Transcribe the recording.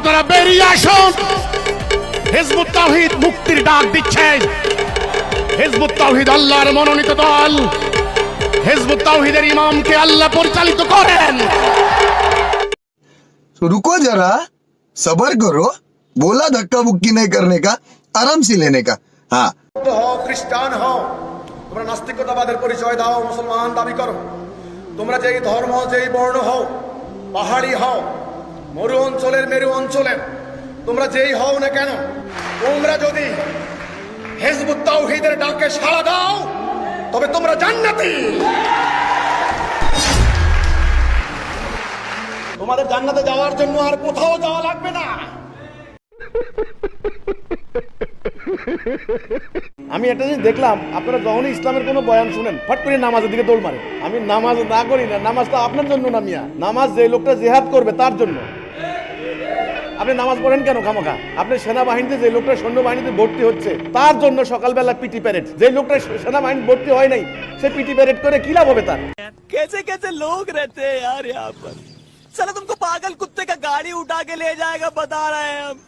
আপনারা বেরিয়ে আসুন। হিজবুত তাওহীদ মুক্তির ডাক দিচ্ছে। হিজবুত তাওহীদ আল্লাহর মনোনীত দল। হিজবুত তাওহীদের ইমামকে আল্লাহ পরিচালিত করেন। रुको जरा, सबर करो। बोला धक्का मुक्की नहीं करने का, आराम से लेने का। हाँ, হও খ্রিস্টান হও, তোমরা নাস্তিকতাবাদের পরিচয় দাও, মুসলমান দাবি করো, তোমরা যেই ধর্ম যেই বর্ণ হও, পাহাড়ি হও, মরু অঞ্চলের মেরু অঞ্চলের, তোমরা যেই হও না কেন, তোমরা যদি হিজবুত তাওহীদের ডাকে সাড়া দাও তবে তোমরা জান্নাতি। তোমাদের জান্নাতে যাওয়ার জন্য আর কোথাও যাওয়া লাগবে না। আমি একটা জিনিস দেখলাম, আপনারা যখনই ইসলামের কোনো বয়ান শুনেন ফট করে নামাজের দিকে দৌড় মারে। আমি নামাজ না করি না, নামাজ তো আপনার জন্য না মিয়া, নামাজ যে লোকটা জিহাদ করবে তার জন্য। আপনি নামাজ পড়েন কেন খামোখা? আপনি সেনাবাহিনীতে যে লোকটা সৈন্যবাহিনীতে ভর্তি হচ্ছে তার জন্য সকালবেলা পিটি প্যারেড। যে লোকটা সেনাবাহিনী ভর্তি হয় নাই সে পিটি প্যারেড করে কি লাভ হবে তার? कैसे कैसे लोग रहते हैं यार यहाँ पर। साला तुमको पागल कुत्ते का गाड़ी उठा के ले जाएगा बता रहे हैं हम।